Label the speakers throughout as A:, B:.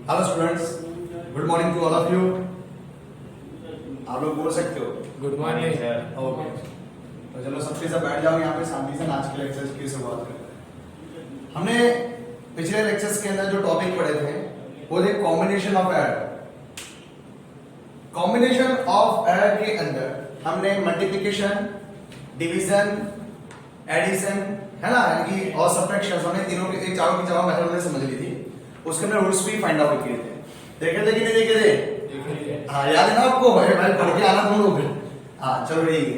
A: Hello students, good morning to all of you. आप लोग बोल सकते हो
B: गुड मॉर्निंग सर।
A: ओके, तो चलो सबके सब बैठ जाओ यहाँ पे शांति से। आज के लेक्चर की शुरुआत करते हैं। हमने पिछले लेक्चर्स के अंदर जो टॉपिक पढ़े थे वो थे combination of error. Combination of error के अंदर हमने मल्टीप्लिकेशन, डिवीजन, एडिशन, है ना, यानी कि और सब्ट्रैक्शन, हमने तीनों के चारों की जवाब मेथड हमने समझ ली थी। उसके अंदर रूल्स भी फाइंड आउट किए थे। देखे थे कि नहीं देखे थे? हाँ, याद है ना आपको? भाई पढ़ के आना तुम लोग। हाँ चलो ठीक है।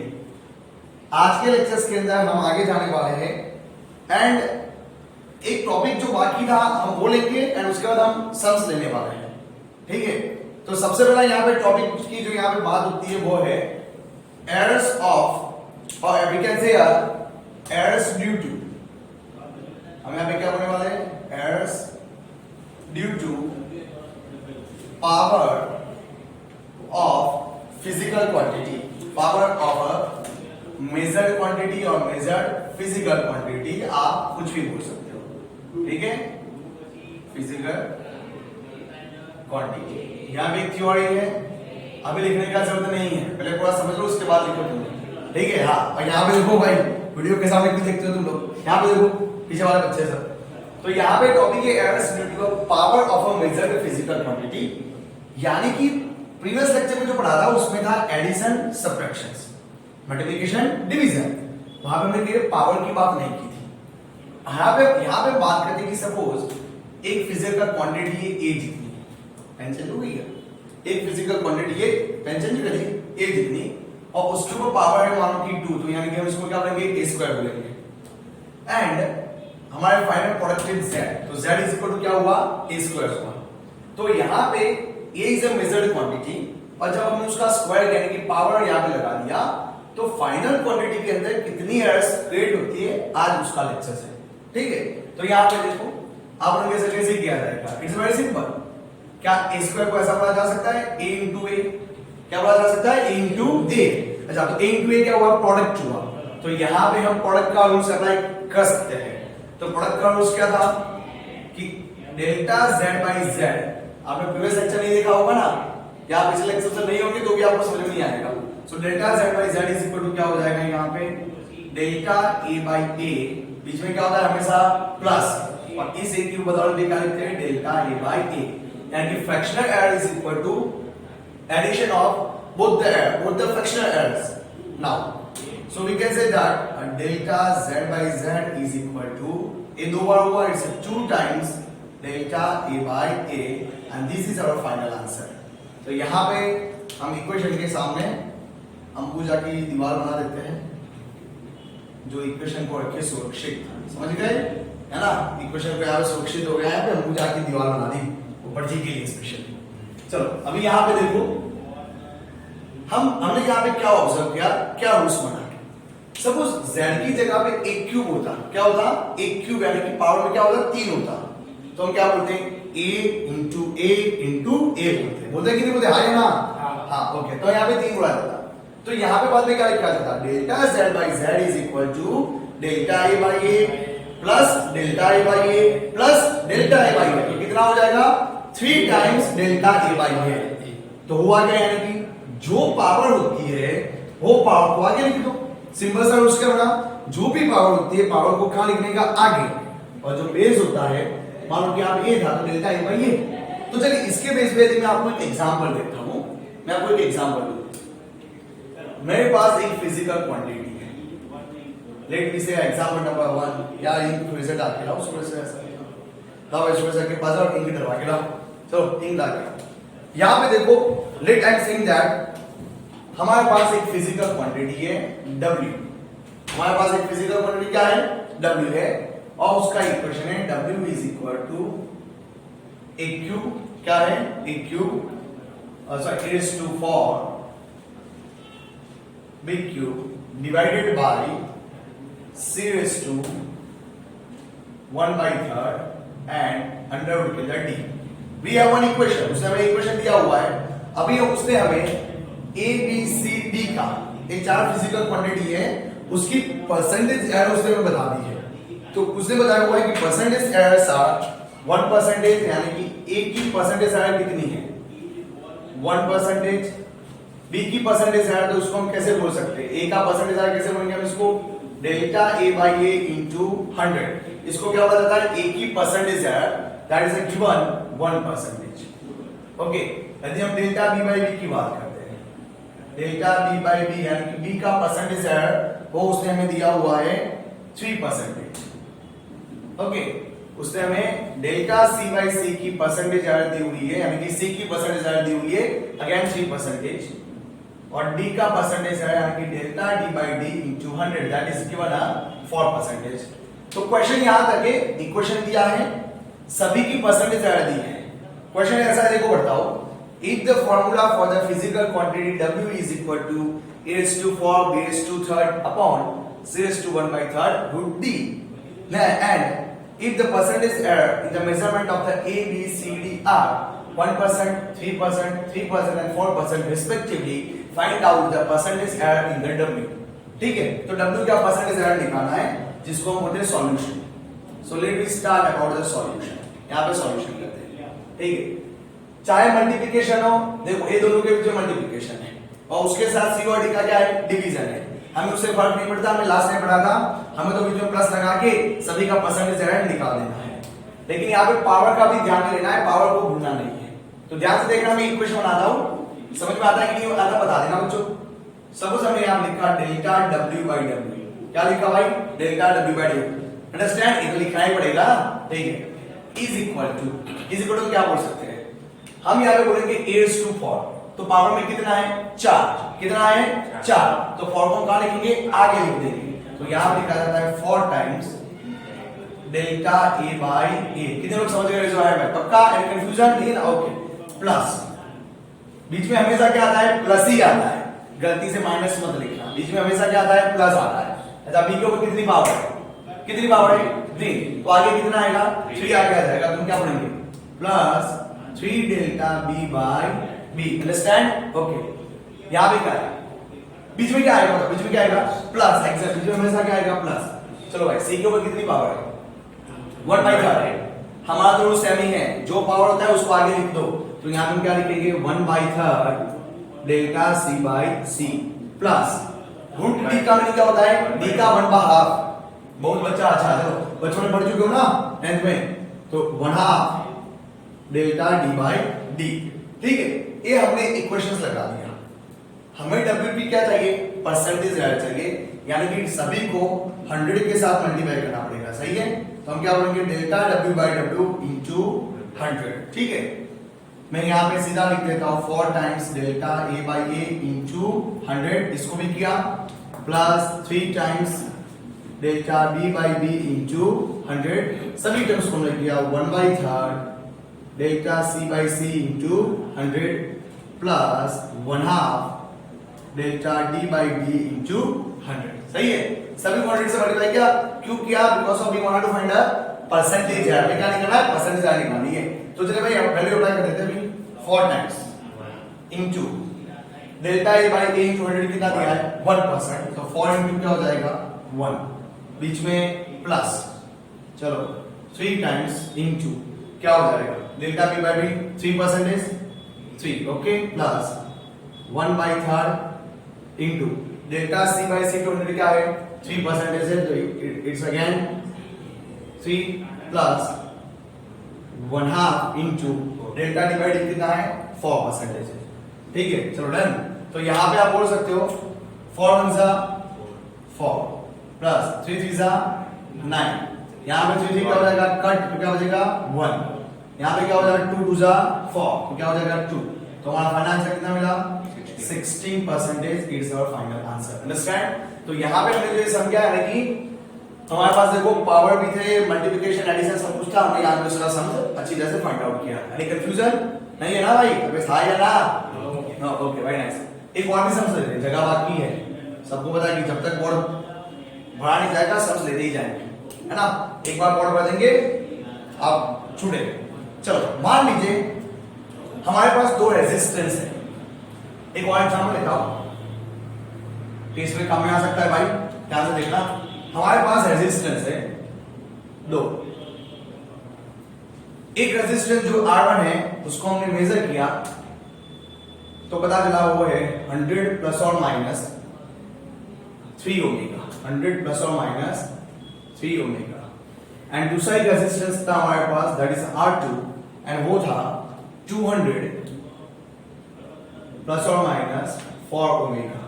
A: आज के लेक्चर्स के अंदर हम आगे जाने वाले हैं एंड एक टॉपिक जो बाकी था हम वो लेंगे एंड उसके बाद हम सम्स लेने वाले हैं। ठीक है, तो सबसे पहला यहाँ पे टॉपिक की जो यहाँ पे बात होती है वो है एरर्स ऑफ, और we can say errors due to. हम यहाँ पे क्या बोलने वाले हैं? Errors due to power of physical quantity, power of a measured quantity और मेजर्ड फिजिकल क्वांटिटी। आप कुछ भी बोल सकते हो, ठीक है। फिजिकल क्वांटिटी यहाँ पे एक थ्योरी है, अभी लिखने का जरूरत नहीं है, पहले पूरा समझ लो उसके बाद लिखो तुम, ठीक है। हाँ, और यहाँ पे देखो भाई, वीडियो के सामने क्यों देखते हो तुम लोग? यहाँ पे देखो पीछे वाले बच्चे सब। तो यहाँ पे टॉपिक है errors due to power of a measured physical quantity, यानी कि प्रीवियस लेक्चर में जो पढ़ा था उसमें था एडिशन, सब्ट्रैक्शंस, मल्टीप्लिकेशन, डिवीजन। वहां पे हमने पावर की बात नहीं की थी। यहाँ पे बात करते हैं कि सपोज एक फिजिकल क्वांटिटी है ए जितनी, पेंसिल हो गई है, एक फिजिकल क्वांटिटी है पेंसिल निकली ए जितनी, और उसके ऊपर पावर है मान लो कि 2, तो यानी कि हम इसको क्या बोलेंगे? a स्क्वायर बोलेंगे। एंड हमारे फाइनल प्रोडक्ट इज z, तो z इज इक्वल टू क्या हुआ? a स्क्वायर हुआ। तो यहाँ पे a is a measured quantity, और जब हमने उसका स्क्वायर यानी कि पावर यहाँ पे लगा दिया तो फाइनल क्वांटिटी के अंदर कितनी एरर्स क्रिएट होती है, आज उसका लेक्चर है। ठीक है, तो यहाँ पे देखो आप लोग कैसे किया जाएगा? It's very simple. क्या a स्क्वायर को ऐसा बोला जा सकता है? a इंटू ए। क्या बोला जा सकता है? a इंटू ए। अच्छा, तो a इंटू ए क्या हुआ? प्रोडक्ट हुआ। तो यहाँ पे हम प्रोडक्ट का रूल्स अप्लाई कर सकते हैं। तो प्रोडक्ट का रूल्स क्या था कि डेल्टा z बाई z। आपने प्रीवियस लेक्चर नहीं देखा होगा ना, या पिछले लेक्चर से नहीं होंगे तो भी आपको समझ में नहीं आएगा। So delta z by z is equal to क्या हो जाएगा? यहाँ पे डेल्टा a बाई a, बीच में क्या होता है हमेशा? प्लस, और इस a की बदौलत क्या लिखते हैं? डेल्टा a बाई a, यानी कि fractional error is equal to addition of both the fractional errors. Now so we can say that delta z by z is equal to, a दो बार हुआ, it's 2 times delta a by a, and this is our final answer। तो यहाँ पे हम equation के सामने अंबुजा की दीवार बना देते हैं, जो इक्वेशन को रखे सुरक्षित, समझ गए है ना? इक्वेशन को यहाँ पे सुरक्षित हो गया है, पे अंबुजा की दीवार बना दी ऊपर जी के लिए स्पेशल। चलो अभी यहाँ पे देखो, हमने यहाँ पे क्या ऑब्जर्व किया, क्या रूल्स बना। सपोज z की जगह पे एक क्यूब होता, क्या होता? एक क्यूब, यानी कि पावर में क्या होता? 3 होता। तो हम क्या बोलते हैं? a into a into a बोलते हैं कि नहीं बोलते? हाँ या ना? हाँ ओके, तो यहाँ पे 3 बोला जाता। तो यहाँ पे बाद में क्या लिखा जाता? Delta z by z is equal to delta a by a plus delta a by a plus delta a by a। कितना हो जाएगा? 3 times delta a by a। तो हुआ क्या? यानी कि जो पावर होती है वो पावर को आगे लिख दो। सिंपल सा रूल्स क्या बना? जो भी पावर होती है पावर को कहां लिखने का? आगे, और जो बेस होता है मान लो कि आप ए था तो डेल्टा ए बाई ए। तो चलिए इसके बेस पे मैं आपको एक एग्जांपल देता हूं। मैं आपको एक एग्जांपल दूं। मेरे पास एक फिजिकल क्वांटिटी है, लेट मी से एग्जांपल नंबर 1, या इंक रिजल्ट आके लाओ उसमें से ऐसा लाओ, इसमें से के पास और इंक डलवा के लाओ। चलो इंक ला के यहां पे देखो, let I am saying that हमारे पास एक फिजिकल क्वांटिटी है W। हमारे पास एक फिजिकल क्वांटिटी क्या है? W है, और उसका इक्वेशन है W is equal to a cube, क्या है? A cube sorry raise to 4 big cube divided by c raise to 1/3 and under root के अंदर d। We have one equation, उसने हमें इक्वेशन दिया हुआ है। अभी उसने हमें ए बी सी डी का एक 4 फिजिकल क्वांटिटी है, उसकी परसेंटेज एरर उसने हमें बता दी है। तो उसने बताया हुआ है कि परसेंटेज एरर्स आर 1% यानी कि ए की परसेंटेज एरर कितनी है 1%, बी की परसेंटेज एरर तो उसको हम कैसे बोल सकते हैं, ए का परसेंटेज एरर कैसे बोलेंगे हम इसको, delta A by A into 100। इसको क्या बोला जाता है, ए की percentage error that is given 1%। Okay, यदि हम डेल्टा बी बाई बी की बात करते हैं, डेल्टा बी बाई बी यानी कि बी का परसेंटेज एरर वो उसने हमें दिया हुआ है 3%। ओके, उसने हमें डेल्टा सी बाई सी की परसेंटेज एरर दी हुई है, यानी कि सी की परसेंटेज एरर दी हुई है अगेन 3%, और डी का परसेंटेज एरर यानी कि delta D by D into 100 that is given 4%। तो क्वेश्चन याद रखे, इक्वेशन दिया है, सभी की परसेंटेज एरर दी है। क्वेश्चन ऐसा है, देखो बताओ, if the formula for the physical quantity W is equal to a raised to 4 b raised to 3rd upon c raised to 1 by 3rd would D, and if the percentage error in the measurement of the A, B, C, D are 1%, 3%, 3% and 4% respectively, find out the percentage error in the W। ठीक है, तो W का percentage error निकालना है, जिसको हम बोलते हैं solution. So let me start about the solution। यहाँ पे सॉल्यूशन करते हैं, ठीक है। चाहे मल्टीप्लिकेशन हो, देखो ये दोनों के बीच में मल्टीप्लिकेशन है और उसके साथ सी और डी का क्या है, डिवीजन है। हमें उससे फर्क नहीं पड़ता, हमें लास्ट में पढ़ा था, हमें तो बीच में प्लस लगा के सभी का परसेंटेज एरर निकाल देना है। लेकिन यहाँ पे पावर का भी ध्यान में लेना है, पावर को भूलना नहीं है। तो ध्यान से देखना, मैं इक्वेशन बनाता हूँ, समझ में आता है कि नहीं आता बता देना बच्चों। सपोज हमने यहाँ लिखा डेल्टा डब्ल्यू बाई डब्ल्यू, क्या लिखा भाई, delta W by W, understand, ये तो लिखना ही पड़ेगा, ठीक है। इज इक्वल टू क्या बोल सकते हैं हम, यहाँ पे बोलेंगे a raised to 4, तो पावर में कितना है 4, कितना है 4, तो 4 को कहां लिखेंगे, आगे लिख देंगे। तो यहां लिखा जाता है 4 times delta a by a। कितने लोग समझ गए जो है भाई, पक्का, एनी कंफ्यूजन नहीं ना, ओके। प्लस बीच में हमेशा क्या आता है, प्लस ही आता है, गलती से माइनस मत लिखना, बीच में हमेशा क्या आता है, प्लस आता है। अच्छा, b के ऊपर कितनी पावर है, कितनी पावर है 3, तो आगे कितना आएगा 3 आगे आ जाएगा। तुम क्या पढ़ेंगे, plus 3 delta b by b, understand, okay. यहां पे क्या है, बीच में क्या आएगा, बीच में क्या आएगा, प्लस, एक्सेप्ट, बीच में हमेशा क्या आएगा, प्लस। चलो भाई, c के ऊपर कितनी पावर है 1/3 है, हमारा दोनों सेम ही है, जो पावर होता है उसको आगे लिख दो। तो यहां पे हम क्या लिखेंगे 1/3 delta c by c plus root d का मतलब क्या होता है, d का 1/2। बहुत बच्चा, अच्छा चलो बच्चों में पढ़ चुके हो ना 10th में, तो 1/2 डेल्टा डी बाई डी, ठीक है। ये हमने इक्वेशंस लगा दिया। हमें डब्ल्यूपी क्या चाहिए, परसेंटेज एरर चाहिए, यानी कि सभी को 100 के साथ मल्टीप्लाई करना पड़ेगा, सही है। तो हम क्या बोलेंगे, delta W by W into 100, ठीक है। मैं यहाँ पे सीधा लिख देता हूँ 4 times delta A by A into 100, इसको भी किया, plus 3 times delta B by B into 100, सभी टर्म्स को हमने किया 1/3 delta c by c into 100 plus 1/2 delta d by d into 100, सही है। सभी क्वांटिटी से मल्टीप्लाई किया, क्यों किया, because of we wanted to find the percentage error. क्या निकालना है, परसेंटेज एरर निकालनी है। तो चलिए भाई वैल्यू अप्लाई कर देते हैं अभी, 4 times into delta a by a into 100 कितना दिया है 1%, तो 4 इंटू क्या हो जाएगा 1, बीच में प्लस, चलो 3 टाइम्स इंटू क्या हो जाएगा, delta B by B 3%, 3, okay, plus 1/3 into delta C by C 200 क्या है 3% है, तो it's again 3 plus 1/2 into delta D by D कितना है 4% है, ठीक है। चलो डन। तो यहां पे आप बोल सकते हो 4 1 जा 4 प्लस 3 3 जा 9, यहाँ पे 3 क्या हो जाएगा कट, तो क्या हो जाएगा 1, यहाँ पे क्या हो जाएगा 2 2 जा 4, तो क्या हो जाएगा 2। तो हमारा फाइनल आंसर कितना मिला 16% is our final answer, understand. तो यहाँ पे हमने जो समझा है कि हमारे पास देखो पावर भी थे, मल्टीप्लिकेशन एडिशन सब कुछ था, हमने यहाँ पे सारा समझ अच्छी तरह से फाइंड आउट किया। यानी कंफ्यूजन नहीं है ना भाई, तो था या ना, ओके वेरी नाइस। एक और भी समझ लेते हैं, जगह बाकी है, सबको पता है कि जब तक बोर्ड भरा नहीं जाएगा समझ लेते ही जाएंगे, है ना। एक बार बोर्ड भर देंगे आप छूटे। चलो मान लीजिए हमारे पास 2 रेजिस्टेंस है, एक और एग्जांपल लेता हूं, तो इसमें काम में आ सकता है भाई, ध्यान से देखना। हमारे पास रेजिस्टेंस है 2, एक रेजिस्टेंस जो R1 है उसको हमने मेजर किया तो पता चला वो है 100 प्लस और माइनस 3 ओमेगा, 100 प्लस और माइनस 3 ओमेगा। एंड दूसरा एक रेजिस्टेंस था हमारे पास दैट इज R2 एंड वो था 200 प्लस और माइनस 4 ओमेगा।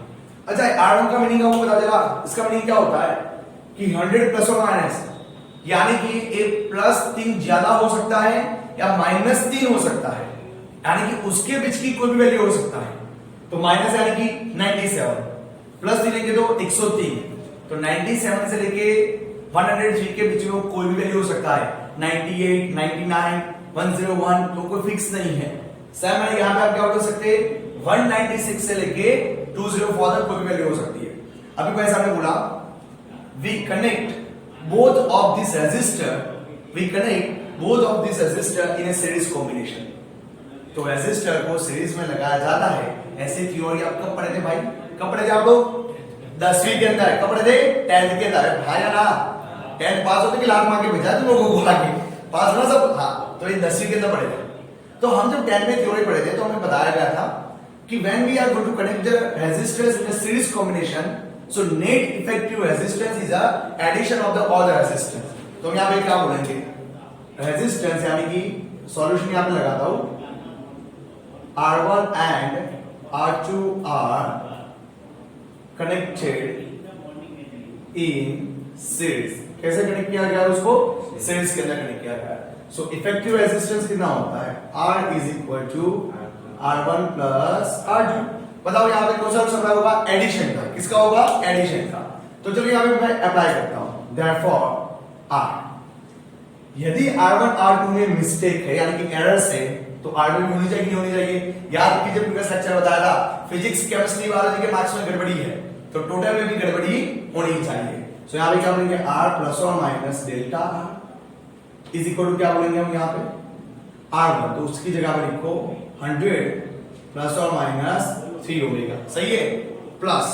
A: अच्छा R1 का मीनिंग आपको पता चला, इसका मीनिंग क्या होता है कि 100 प्लस और माइनस यानी कि एक प्लस 3 ज्यादा हो सकता है या माइनस 3 हो सकता है, यानी कि उसके बीच की कोई भी वैल्यू हो सकता है। तो माइनस यानी कि 97 प्लस 3 लेंगे तो 103, तो 97 से लेके 103 के बीच में कोई भी वैल्यू हो सकता है, 98, 99, 101, तो कोई फिक्स नहीं है। सेम है यहां पे आप क्या बोल सकते हैं 196 से लेके 204 तक कोई भी वैल्यू हो सकती है। अभी मैं सामने बोला we connect both of this resistor, we connect both of this resistor in a series combination। तो रेजिस्टर को सीरीज में लगाया जाता है। ऐसे थ्योरी आप कब पढ़े थे भाई, कब पढ़े थे आप लोग 10वीं के अंदर, कब पढ़े थे 10th के अंदर भाई ना 10th पास होते कि लाख मार के भेजा तुम लोगों को आगे पास ना सब। हाँ तो ये 10वीं के अंदर पढ़े थे। तो हम जब 10th में थ्योरी पढ़े थे तो हमें बताया गया था कि when we are going to connect the resistors in a series combination, so net effective resistance is a addition of the all the resistance। तो हम यहाँ पे क्या बोलेंगे रेजिस्टेंस यानी कि सॉल्यूशन यहाँ पे लगाता हूं R1 and R2 are connected in series। कैसे कनेक्ट किया गया है उसको सीरीज के अंदर कनेक्ट किया गया है। सो इफेक्टिव रेजिस्टेंस कितना होता है R is equal to R1 plus R2। बताओ यहाँ पे कौन सा आंसर होगा एडिशन का, किसका होगा एडिशन का। तो चलिए यहाँ पे मैं अप्लाई करता हूं देयरफॉर R, यदि R1 R2 में मिस्टेक है यानी कि एरर्स है तो R2 में होनी चाहिए नहीं होनी चाहिए। याद कीजिए प्रीवियस लेक्चर बताया था फिजिक्स केमिस्ट्री वाले के मार्क्स में गड़बड़ी है तो टोटल में भी गड़बड़ी होनी चाहिए। सो यहाँ पे क्या बोलेंगे R प्लस और minus delta R is equal to क्या बोलेंगे हम यहाँ पे R1, तो उसकी जगह पे लिखो 100 प्लस और माइनस 3 ओमेगा, सही है, प्लस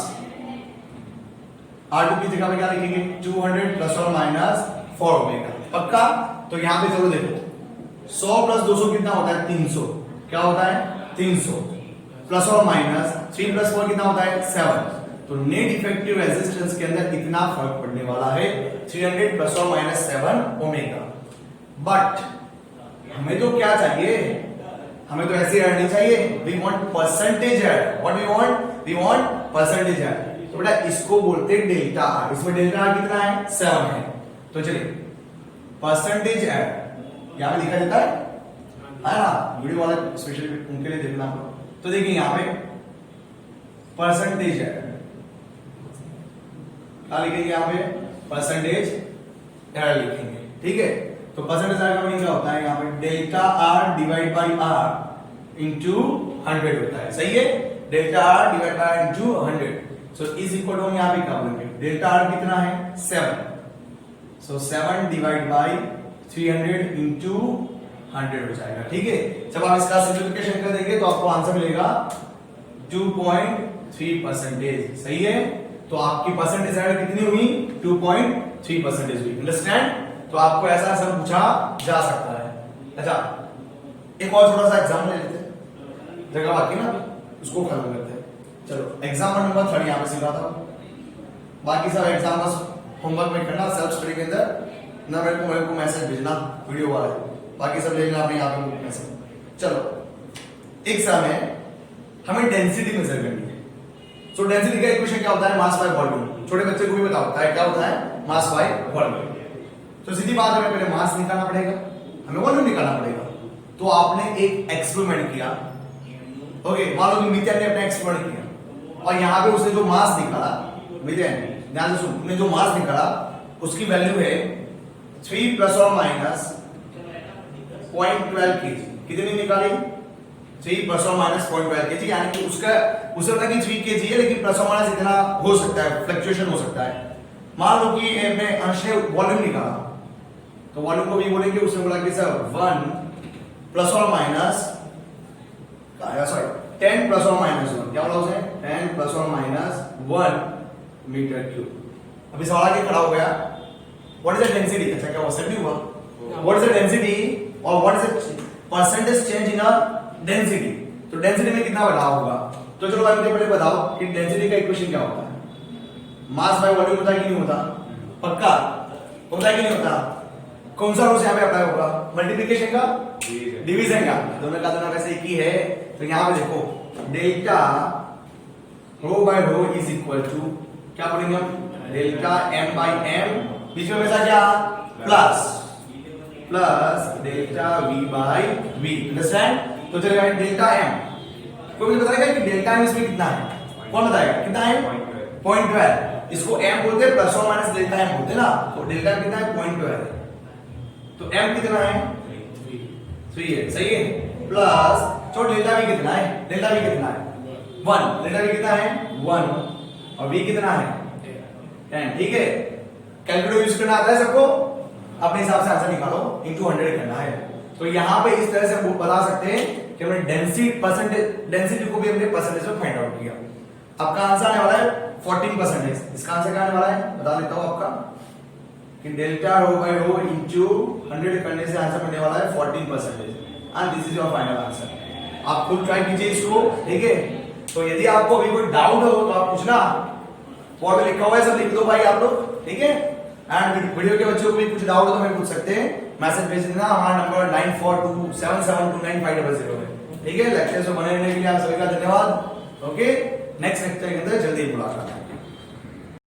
A: R2 की जगह पे क्या लिखेंगे 200 प्लस और माइनस 4 ओमेगा, पक्का। तो यहाँ पे चलो देखो 100 प्लस 200 कितना होता है 300, क्या होता है 300 प्लस और माइनस 3 प्लस 4 कितना होता है 7। तो नेट इफेक्टिव रेजिस्टेंस के अंदर इतना फर्क पड़ने वाला है 300 प्लस और माइनस 7 ओमेगा। बट हमें तो क्या चाहिए, हमें तो ऐसे एड नहीं चाहिए, we want percentage add. What we want, we want percentage add. तो बेटा इसको बोलते हैं डेल्टा आर, इसमें डेल्टा आर कितना है 7 है। तो चलिए परसेंटेज एड यहां पे लिखा जाता है ना, वीडियो वाला स्पेशली उनके लिए देखना। तो देखिए यहां पे परसेंटेज एड क्या लिखेंगे, यहाँ पे परसेंटेज एड लिखेंगे, ठीक है। तो परसेंटेज आर का मीनिंग क्या होता है, यहाँ पे delta R divide by R into 100 होता है, सही है। Delta R divide by R into 100। So is equal to हम यहाँ पे क्या बोलेंगे, डेल्टा आर कितना है 7, सो 7 डिवाइड बाई 300 इंटू 100 हो जाएगा, ठीक है। जब आप इसका सिंप्लीफिकेशन कर देंगे तो आपको आंसर मिलेगा 2.3%, सही है। तो आपकी परसेंटेज कितनी हुई 2.3% हुई, अंडरस्टैंड। तो आपको ऐसा सब पूछा जा सकता है। अच्छा एक और थोड़ा सा एग्जाम ले लेते हैं, जगह बाकी ना उसको खत्म करते हैं। चलो एग्जाम नंबर 3 यहाँ पे सिखा था, बाकी सब एग्जाम का होमवर्क में करना सेल्फ स्टडी के अंदर ना, मेरे को मैसेज भेजना वीडियो वाले, बाकी सब लेना आपने यहाँ पे मैसेज। चलो एग्जाम है, हमें डेंसिटी मेजर करनी है। सो डेंसिटी का इक्वेशन क्या होता है, मास बाय वॉल्यूम। छोटे बच्चे को भी पता होता है क्या होता है, मास बाय वॉल्यूम। तो सीधी बात है, हमें पहले मास निकालना पड़ेगा, हमें वॉल्यूम निकालना पड़ेगा। तो आपने एक एक्सपेरिमेंट किया, ओके, मान लो कि मीथेन ने अपना एक्सपेरिमेंट किया और यहाँ पे उसने जो मास निकाला, मीथेन ध्यान से सुन, उसने जो मास निकाला उसकी वैल्यू है 3 प्लस और माइनस 0.12 kg। कितनी निकाली 3 प्लस और माइनस 0.12 kg, यानी कि उसका उसे पता कि 3 kg है लेकिन प्लस और माइनस इतना हो सकता है, फ्लक्चुएशन हो सकता है। मान लो कि मैं अंश ने वॉल्यूम निकाला, तो वॉल्यूम को भी बोलेंगे, उसने बोला कि सर 1 प्लस और माइनस सॉरी 10 प्लस और माइनस 1, क्या बोला उसने 10 प्लस और माइनस 1 मीटर क्यूब। अभी सवाल आगे खड़ा हो गया, व्हाट इज द डेंसिटी। अच्छा क्या वो सही हुआ, व्हाट इज द डेंसिटी और what is percentage change in a density, तो डेंसिटी में कितना बदलाव होगा। तो चलो भाई मुझे पहले बताओ कि डेंसिटी का इक्वेशन क्या होता है। मास बाय वॉल्यूम होता है कि नहीं होता, पक्का होता है कि नहीं होता। कौन सा रूल यहाँ पे अप्लाई होगा, मल्टीप्लिकेशन का डिवीजन का, दोनों का दोनों वैसे एक ही है। तो यहाँ पे देखो delta rho by rho is equal to क्या पढ़ेंगे हम, डेल्टा एम बाय एम, बीच में हमेशा क्या plus delta V by V, understand. तो चलेगा डेल्टा एम, कोई मुझे बताएगा कि डेल्टा एम इसमें कितना है, कौन बताएगा कितना है 0.12, इसको एम बोलते हैं प्लस और माइनस डेल्टा एम बोलते हैं ना, तो डेल्टा एम कितना है 0.12, तो एम कितना है 3 है, सही है, प्लस तो डेल्टा वी कितना है, डेल्टा वी कितना है 1, डेल्टा वी कितना है 1 और वी कितना है 10, ठीक है। कैलकुलेटर यूज करना आता है सबको, अपने हिसाब से आंसर निकालो, इनटू 100 करना है। तो यहां पे इस तरह से हम बता सकते हैं कि हमने डेंसिटी को भी हमने परसेंटेज में फाइंड आउट किया। आपका आंसर आने वाला है 14%, इसका आंसर क्या आने वाला है बता देता हूं आपका कि delta rho by row into 100 करने से आंसर मिलने वाला है 14% and this is your final answer. आप खुद ट्राई कीजिए इसको, ठीक है। तो यदि आपको अभी कोई डाउट हो तो आप पूछना, बोर्ड में लिखा हुआ है सब लिख दो भाई आप लोग, ठीक है। एंड वीडियो के बच्चों को भी कुछ डाउट हो तो हमें पूछ सकते हैं, मैसेज भेज देना, हमारा नंबर 9427729500 है, ठीक है। लेक्चर में बने रहने के लिए आप सभी का धन्यवाद। ओके, नेक्स्ट लेक्चर के अंदर जल्दी मुलाकात है।